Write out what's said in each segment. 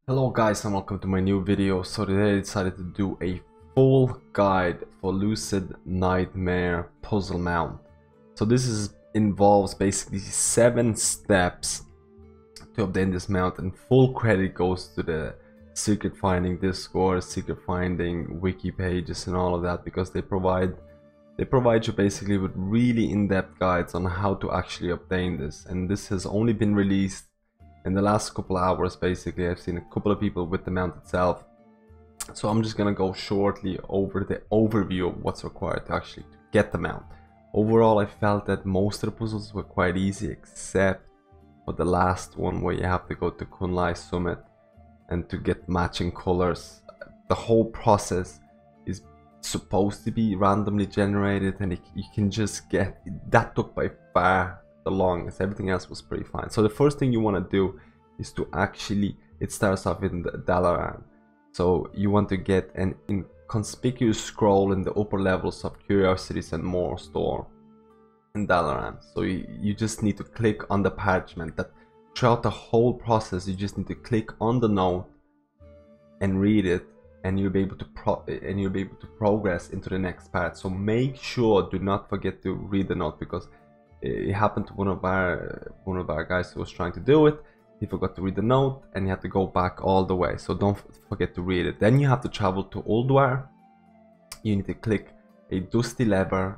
Hello guys and welcome to my new video. So today I decided to do a full guide for Lucid Nightmare puzzle mount. So involves basically 7 steps to obtain this mount, and full credit goes to the secret finding Discord, secret finding wiki pages and all of that, because they provide you basically with really in-depth guides on how to actually obtain this. And this has only been released in the last couple of hours. Basically I've seen a couple of people with the mount itself, so I'm just gonna go shortly over the overview of what's required to actually get the mount. Overall, I felt that most of the puzzles were quite easy, except for the last one where you have to go to Kunlai Summit and to get matching colors. The whole process is supposed to be randomly generated, and you can just get that. Took by far the longest. Everything else was pretty fine. So the first thing you want to do is to actually, it starts off in the Dalaran. So you want to get an inconspicuous scroll in the upper levels of Curiosities and More store in Dalaran. So you just need to click on the parchment. That throughout the whole process you just need to click on the note and read it, and you'll be able to progress into the next part. So make sure, do not forget to read the note, because it happened to one of our guys who was trying to do it. He forgot to read the note and he had to go back all the way. So don't forget to read it. Then you have to travel to Ulduar. You need to click a dusty lever,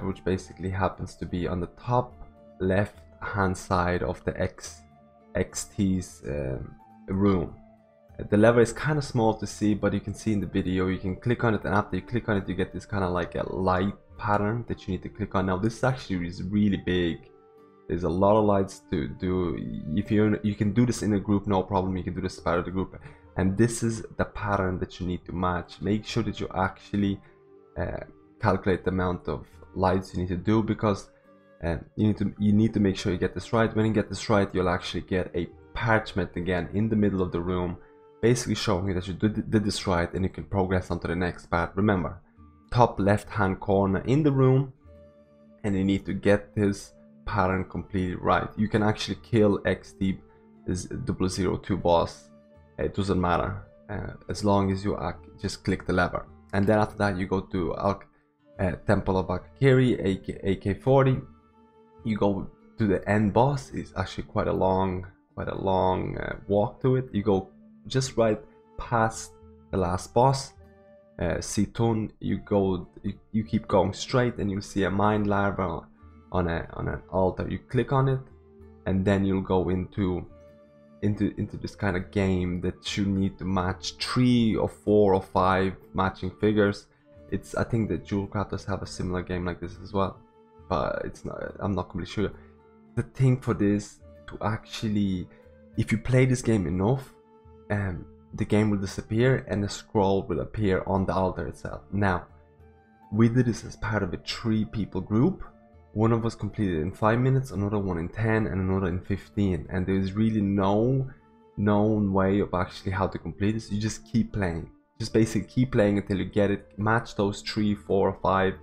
which basically happens to be on the top left hand side of the XT's room. The lever is kind of small to see, but you can see in the video. You can click on it, and after you click on it you get this kind of like a light pattern that you need to click on. Now this actually is really big. There's a lot of lights to do. If you can do this in a group, no problem. You can do this as part of the group, and this is the pattern that you need to match. Make sure that you actually calculate the amount of lights you need to do, because you need to make sure you get this right. When you get this right, you'll actually get a parchment again in the middle of the room, basically showing you that you did this right, and you can progress onto the next part. Remember, top left hand corner in the room, and you need to get this pattern completely right. You can actually kill XT, this 002 boss. It doesn't matter as long as you just click the lever. And then after that you go to Temple of Akakiri, AK40. You go to the end boss. It's actually quite a long walk to it. You go just right past the last boss, Situn. You keep going straight, and you'll see a mind larva on an altar. You click on it, and then you'll go into this kind of game that you need to match 3 or 4 or 5 matching figures. I think that Jewel Crafters have a similar game like this as well, but I'm not completely sure. The thing for this to actually, if you play this game enough, the game will disappear and the scroll will appear on the altar itself. Now, we did this as part of a 3-people group. One of us completed it in 5 minutes, another one in 10, and another in 15. And there is really no known way of actually how to complete this. You just keep playing. Just basically keep playing until you get it. Match those 3, 4, or 5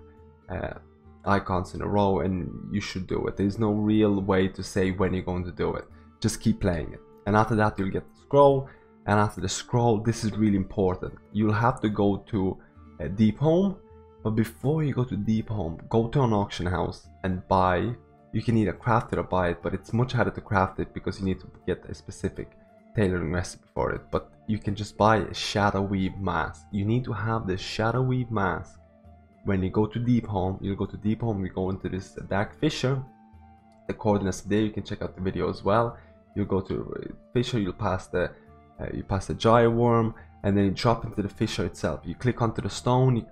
icons in a row, and you should do it. There's no real way to say when you're going to do it. Just keep playing it. And after that you'll get the scroll. And after the scroll, this is really important, you'll have to go to Deep Home. But before you go to Deep Home, go to an auction house and buy. You can either craft it or buy it, but it's much harder to craft it because you need to get a specific tailoring recipe for it. But you can just buy a Shadow Weave mask. You need to have the Shadow Weave mask. When you go to Deep Home, you'll go to Deep Home, you go into this Dark Fissure. The coordinates there, you can check out the video as well. You'll go to Fissure, you pass the Gyre Worm, and then you drop into the fissure itself. You click onto the stone, you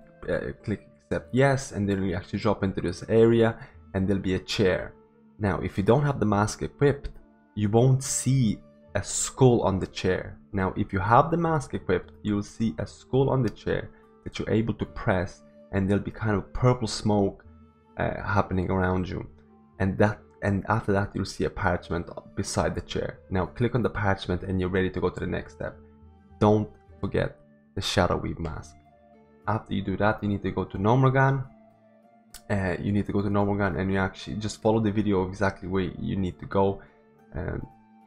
click accept yes, and then you actually drop into this area, and there'll be a chair. Now if you don't have the mask equipped, you won't see a skull on the chair. Now if you have the mask equipped, you'll see a skull on the chair that you're able to press, and there'll be kind of purple smoke happening around you, and after that you'll see a parchment beside the chair. Now click on the parchment and you're ready to go to the next step. Don't forget the Shadow Weave mask. After you do that, you need to go to Nomragan. And you actually just follow the video exactly where you need to go.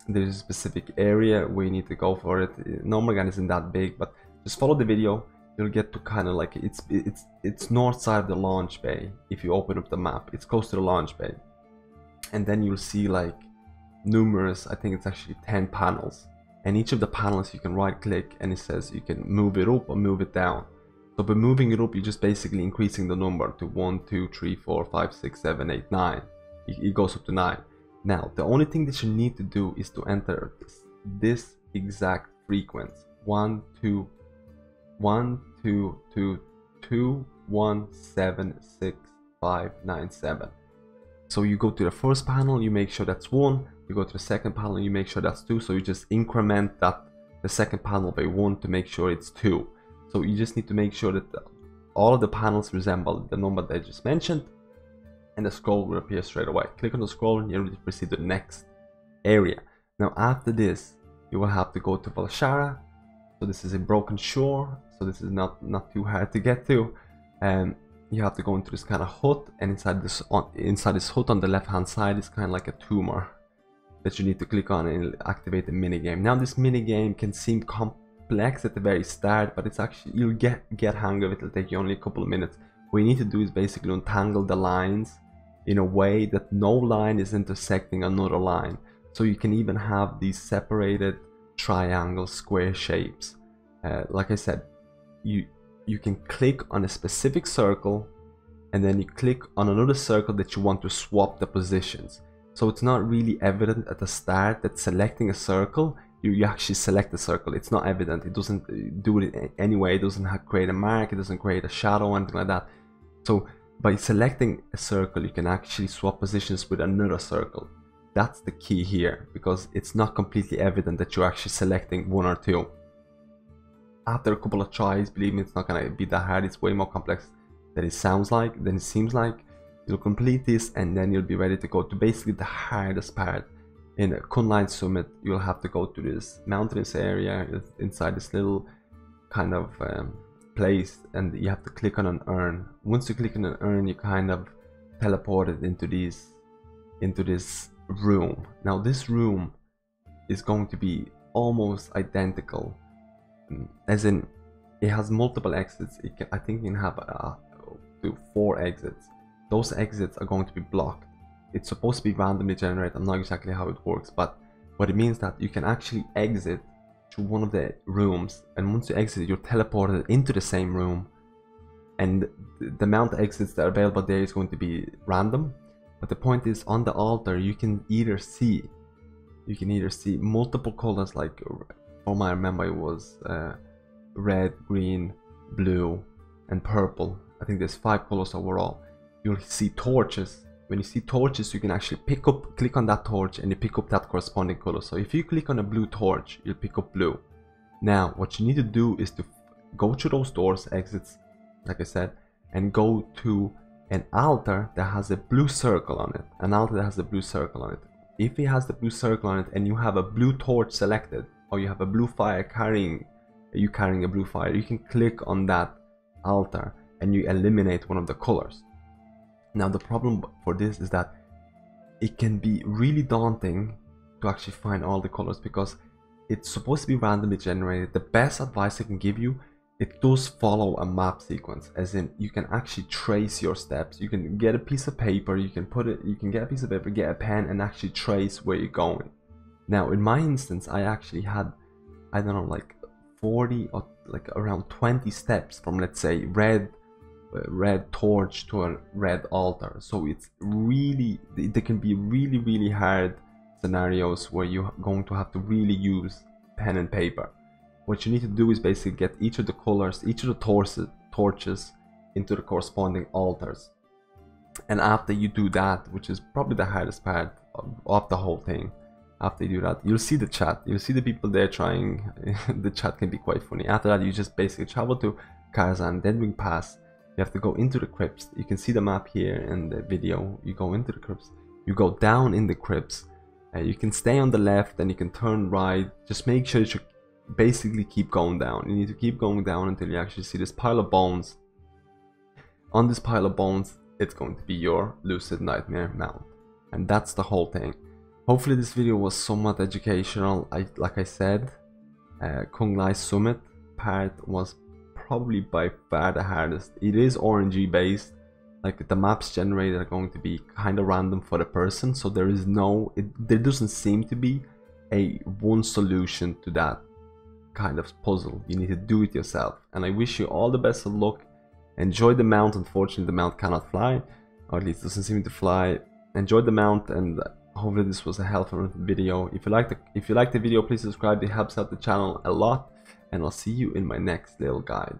there's a specific area where you need to go for it. Normal gun isn't that big, but just follow the video. You'll get to kind of like it's north side of the launch bay. If you open up the map, it's close to the launch bay, and then you'll see like numerous, I think it's actually 10 panels, and each of the panels you can right click and it says you can move it up or move it down. So by moving it up, you're just basically increasing the number to 1 2 3 4 5 6 7 8 9. It goes up to 9. Now the only thing that you need to do is to enter this exact frequency: 1 2 1 2 2 2 1 7 6 5 9 7. So you go to the first panel, you make sure that's 1. You go to the second panel, you make sure that's 2. So you just increment that the second panel by 1 to make sure it's 2. So you just need to make sure that all of the panels resemble the number that I just mentioned, and the scroll will appear straight away. Click on the scroll and you're ready to proceed to the next area. Now after this, you will have to go to Valshara. So this is a broken shore, so this is not too hard to get to. You have to go into this kind of hut, and inside this hut on the left hand side is kind of like a tumor that you need to click on, and it'll activate the minigame. Now this minigame can seem complex at the very start, but it's actually, you'll get hang of it. It'll take you only a couple of minutes. What you need to do is basically untangle the lines in a way that no line is intersecting another line. So you can even have these separated triangle square shapes. Like I said, you can click on a specific circle, and then you click on another circle that you want to swap the positions. So it's not really evident at the start that selecting a circle, you actually select the circle. It's not evident. It doesn't do it anyway. It doesn't create a mark. It doesn't create a shadow or anything like that. So by selecting a circle, you can actually swap positions with another circle. That's the key here, because it's not completely evident that you're actually selecting 1 or 2. After a couple of tries, believe me, it's not gonna be that hard. It's way more complex than it sounds like, than it seems like. You'll complete this, and then you'll be ready to go to basically the hardest part. In Kunlun Summit, you'll have to go to this mountainous area inside this little kind of place, and you have to click on an urn. Once you click on an urn, you kind of teleported into this room. Now this room is going to be almost identical, as in it has multiple exits. I think you can have 4 exits. Those exits are going to be blocked. It's supposed to be randomly generated. I'm not exactly how it works, but what it means that you can actually exit to one of the rooms, and once you exit, you're teleported into the same room, and the amount of exits that are available there is going to be random. But the point is, on the altar you can either see multiple colors, like from I remember it was red, green, blue and purple. I think there's 5 colors overall. You'll see torches. When you see torches, you can actually click on that torch, and you pick up that corresponding color. So if you click on a blue torch, you'll pick up blue. Now what you need to do is to go through those doors, exits, like I said, and go to an altar that has a blue circle on it. An altar that has a blue circle on it. If it has the blue circle on it and you have a blue torch selected, or you have a blue fire carrying a blue fire, you can click on that altar and you eliminate one of the colors. Now the problem for this is that it can be really daunting to actually find all the colors, because it's supposed to be randomly generated. The best advice I can give you, it does follow a map sequence, as in you can actually trace your steps. You can get a piece of paper, you can get a piece of paper, get a pen, and actually trace where you're going. Now in my instance, I actually had, I don't know, like 40 or like around 20 steps from, let's say, red torch to a red altar. So it's really, there can be really hard scenarios where you're going to have to really use pen and paper. What you need to do is basically get each of the colors, each of the torches into the corresponding altars. And after you do that, which is probably the hardest part of the whole thing, after you do that, you'll see the chat, you'll see the people there trying. The chat can be quite funny. After that, you just basically travel to Karzan, then Ring Pass. You have to go into the crypts. You can see the map here in the video. You go into the crypts, you go down in the crypts, you can stay on the left and you can turn right. Just make sure that you basically keep going down. You need to keep going down until you actually see this pile of bones. On this pile of bones, it's going to be your Lucid Nightmare mount, and that's the whole thing. Hopefully this video was somewhat educational. Like I said, Kung Lai Summit part was probably by far the hardest. It is RNG based, like the maps generated are going to be kind of random for the person, so there doesn't seem to be a one solution to that kind of puzzle. You need to do it yourself, and I wish you all the best of luck. Enjoy the mount. Unfortunately the mount cannot fly, or at least doesn't seem to fly. Enjoy the mount, and hopefully this was a helpful video. If you like the video, please subscribe. It helps out the channel a lot, and I'll see you in my next little guide.